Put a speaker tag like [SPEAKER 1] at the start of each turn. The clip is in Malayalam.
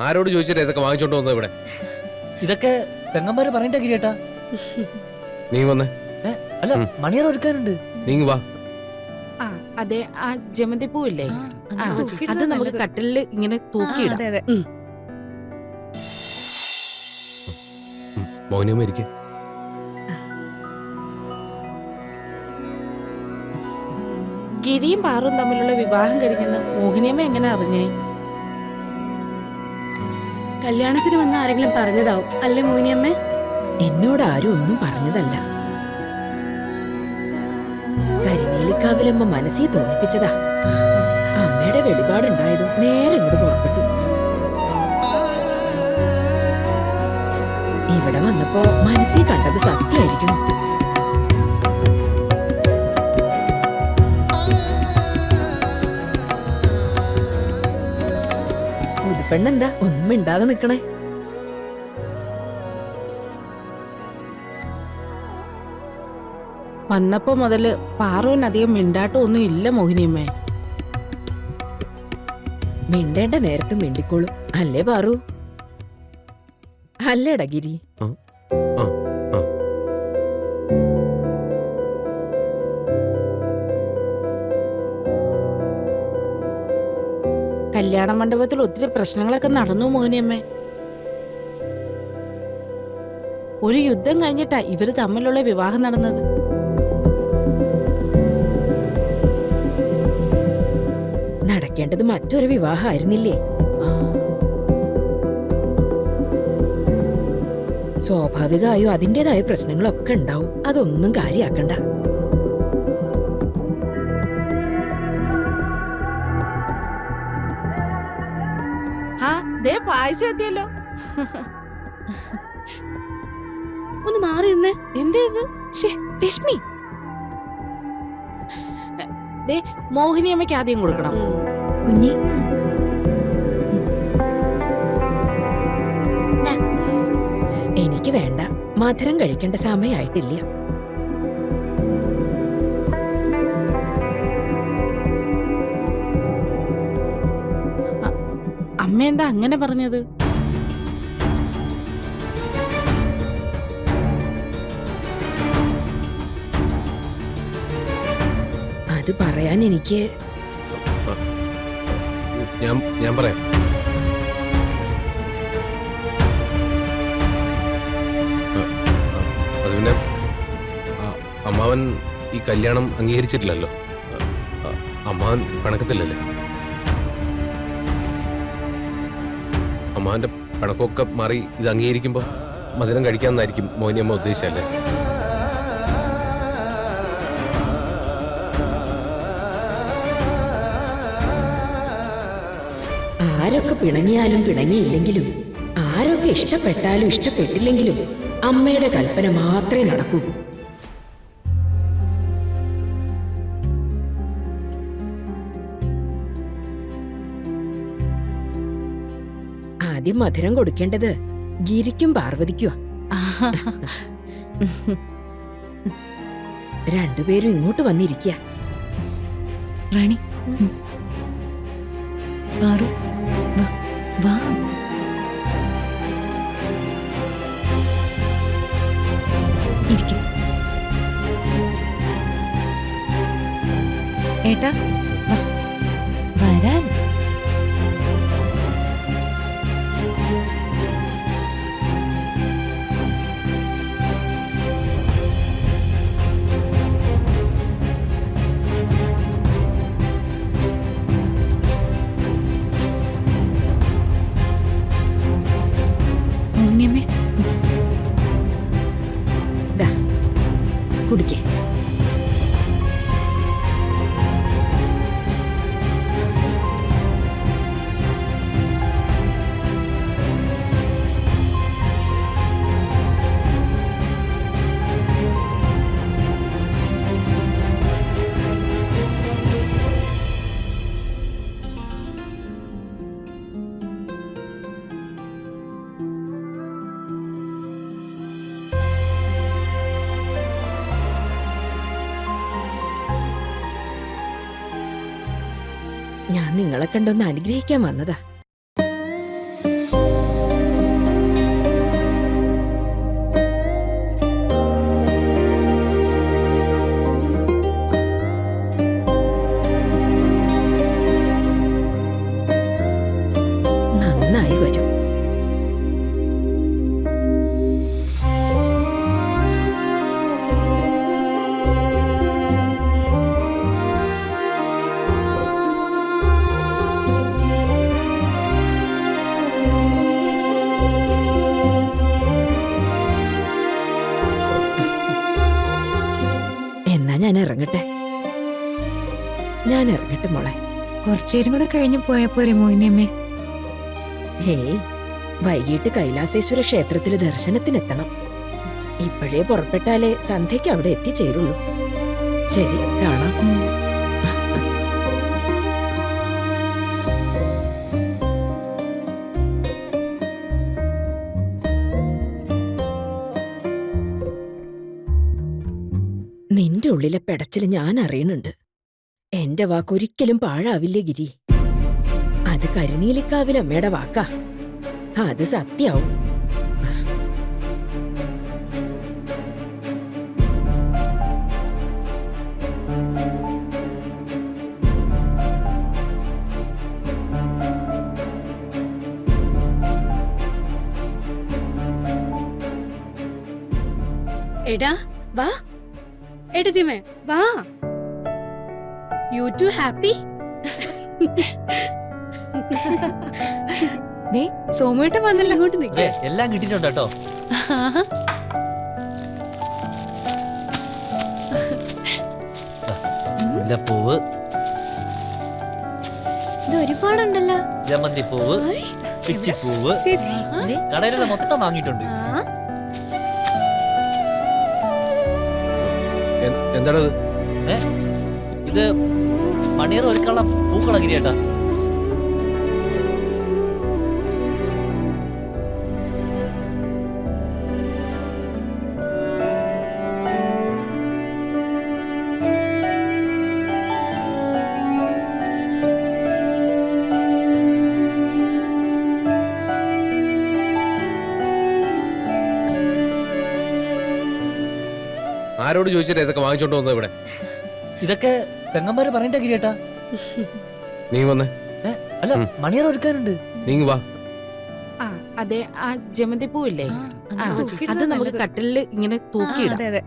[SPEAKER 1] ആരോട് ചോദിച്ചിട്ട് ഇതൊക്കെ വാങ്ങിച്ചോണ്ട് വന്നത് ഇവിടെ?
[SPEAKER 2] ഇതൊക്കെ പെങ്ങന്മാര് പറഞ്ഞിട്ടാ കിരീട്ടാ.
[SPEAKER 1] നീ വന്നേ.
[SPEAKER 2] അല്ല, മണിയറ ഒരുക്കാനുണ്ട്.
[SPEAKER 1] നീ വാ.
[SPEAKER 3] ആ അതെ, ആ ജമന്തി പൂവില്ലേ, അത് നമുക്ക് കട്ടിലിൽ ഇങ്ങനെ തൂക്കിയിടാം.
[SPEAKER 1] മോനിയമ്മ ഇരിക്കെ.
[SPEAKER 3] ഗിരിയും പാറും തമ്മിലുള്ള വിവാഹം കഴിഞ്ഞെന്ന് മോഹിനിയമ്മ എങ്ങനെ അറിഞ്ഞേ?
[SPEAKER 4] കല്യാണത്തിന് വന്ന ആരെങ്കിലും പറഞ്ഞതാവും അല്ലേ മോഹിനിയമ്മേ?
[SPEAKER 5] എന്നോട് ആരും ഒന്നും പറഞ്ഞതല്ല. കരിനീലിക്കാവിലമ്മ മനസ്സിൽ തോന്നിപ്പിച്ചതാ. അമ്മയുടെ വെളിപാടുണ്ടായതും നേരെ ഇങ്ങോട്ട് പുറപ്പെട്ടു. ഇവിടെ വന്നപ്പോ മനസ്സിൽ കണ്ടത് സത്യമായിരിക്കണം. പുതുപ്പെണ്ണെന്താ ഒന്നും മിണ്ടാതെ നിക്കണേ?
[SPEAKER 3] വന്നപ്പോ മുതല് പാറുവിനധികം മിണ്ടാട്ടം ഒന്നും ഇല്ല മോഹിനിയമ്മേ.
[SPEAKER 5] മിണ്ടേണ്ട നേരത്തും മിണ്ടിക്കോളും അല്ലേ പാറു? അല്ലേടാ ഗിരി?
[SPEAKER 3] കല്യാണ മണ്ഡപത്തിൽ ഒത്തിരി പ്രശ്നങ്ങളൊക്കെ നടന്നു മോഹിനിയമ്മേ. ഒരു യുദ്ധം കഴിഞ്ഞിട്ടാ ഇവര് തമ്മിലുള്ള വിവാഹം നടന്നത്.
[SPEAKER 5] നടക്കേണ്ടത് മറ്റൊരു വിവാഹമായിരുന്നില്ലേ? സ്വാഭാവികമായും അതിൻ്റെതായ പ്രശ്നങ്ങളൊക്കെ ഉണ്ടാവും. അതൊന്നും കാര്യാക്കണ്ട.
[SPEAKER 3] ആ ദേ പായസം എത്തിയല്ലോ.
[SPEAKER 4] ഒന്ന് മാറി നിന്നേ.
[SPEAKER 3] എന്തേത്?
[SPEAKER 5] രശ്മി,
[SPEAKER 3] ദേ മോഹിനിയമ്മയ്ക്ക് ആദ്യം കൊടുക്കണം.
[SPEAKER 5] കുഞ്ഞി എനിക്ക് വേണ്ട. മധുരം കഴിക്കേണ്ട സമയമായിട്ടില്ല.
[SPEAKER 3] അമ്മ എന്താ അങ്ങനെ പറഞ്ഞത്?
[SPEAKER 5] അത് പറയാൻ എനിക്ക്
[SPEAKER 1] ഞാൻ പറയാം. അത് പിന്നെ അമ്മാവൻ ഈ കല്യാണം അംഗീകരിച്ചിട്ടില്ലല്ലോ. അമ്മാവൻ പിണക്കത്തില്ലല്ലേ? അമ്മാവന്റെ പിണക്കമൊക്കെ മാറി ഇത് അംഗീകരിക്കുമ്പോ മധുരം കഴിക്കാമെന്നായിരിക്കും മോഹിനിയമ്മ ഉദ്ദേശിച്ചല്ലേ?
[SPEAKER 5] ആരൊക്കെ പിണങ്ങിയാലും പിണങ്ങിയില്ലെങ്കിലും, ആരൊക്കെ ഇഷ്ടപ്പെട്ടാലും ഇഷ്ടപ്പെട്ടില്ലെങ്കിലും അമ്മയുടെ കൽപ്പന മാത്രമേ നടക്കൂ. ആദ്യം മധുരം കൊടുക്കേണ്ടത് ഗിരിക്കും പാർവതിക്കുവാ. രണ്ടുപേരും ഇങ്ങോട്ട് വന്നിരിക്കുക.
[SPEAKER 6] റാണി, പാറു, വാ വാ. ഇരിക്കും. ഏട്ടാ, വരാൻ. മോഹിനിയമ്മേ,
[SPEAKER 5] കുടിക്കേ. ഞാൻ നിങ്ങളെ കണ്ടൊന്ന് അനുഗ്രഹിക്കാൻ വന്നതാ. ആവട്ടെ മോളെ.
[SPEAKER 6] കുറച്ചേരും കൂടെ കഴിഞ്ഞ് പോയാ പോരെ മോഹിനിയമ്മേ?
[SPEAKER 5] ഹേയ്, വൈകിട്ട് കൈലാസേശ്വര ക്ഷേത്രത്തില് ദർശനത്തിനെത്തണം. ഇപ്പോഴേ പുറപ്പെട്ടാലേ സന്ധ്യയ്ക്ക് അവിടെ എത്തിച്ചേരുള്ളൂ. ശരി, കാണാം. നിന്റെ ഉള്ളിലെ പെടച്ചില് ഞാൻ അറിയണുണ്ട്. എന്റെ വാക്കൊരിക്കലും പാഴാവില്ലേ ഗിരി. അത് കരുനീലിക്കാവിലമ്മയുടെ വാക്കാ. അത് സത്യാവും.
[SPEAKER 4] എടാ വാ, എടുത്തിമേ വാ. You too happy?
[SPEAKER 6] ദേ സോമേട്ടൻ വന്നല്ലോ.
[SPEAKER 4] ഇങ്ങോട്ട് നിൽക്കേ.
[SPEAKER 2] എല്ലാം കിട്ടിയിട്ടുണ്ട് കേട്ടോ. എന്റെ പൂവ്,
[SPEAKER 6] ഇത് ഒരുപാടുണ്ടല്ലോ.
[SPEAKER 2] ജമന്തി പൂവ്, പിച്ചിപ്പൂവ്,
[SPEAKER 4] ചേച്ചി
[SPEAKER 2] കടയിലുള്ള മൊത്തം വാങ്ങിയിട്ടുണ്ട്.
[SPEAKER 1] എന്താണത്?
[SPEAKER 2] ഇത് മണിയർ ഒരുക്കാനുള്ള പൂക്കള ഗിരിയേട്ടാ.
[SPEAKER 1] ആരോട് ചോദിച്ചിട്ട് ഇതൊക്കെ വാങ്ങിച്ചോണ്ട് വന്നത് ഇവിടെ?
[SPEAKER 2] ഇതൊക്കെ പെങ്ങന്മാര് പറഞ്ഞിട്ടാ ഗിരിയേട്ടാ.
[SPEAKER 1] നീ വന്നേ.
[SPEAKER 2] അല്ല, മണിയർ ഒരുക്കാനുണ്ട്.
[SPEAKER 1] നീ വാ.
[SPEAKER 3] ആ അതെ, ആ ജമന്തി പൂവില്ലേ,
[SPEAKER 6] ആ,
[SPEAKER 3] ആ
[SPEAKER 6] അങ്ങ് വെച്ചോ.
[SPEAKER 3] അത് നമുക്ക് കട്ടിലിൽ ഇങ്ങനെ തൂക്കിയിടാം.
[SPEAKER 6] അതെ അതെ.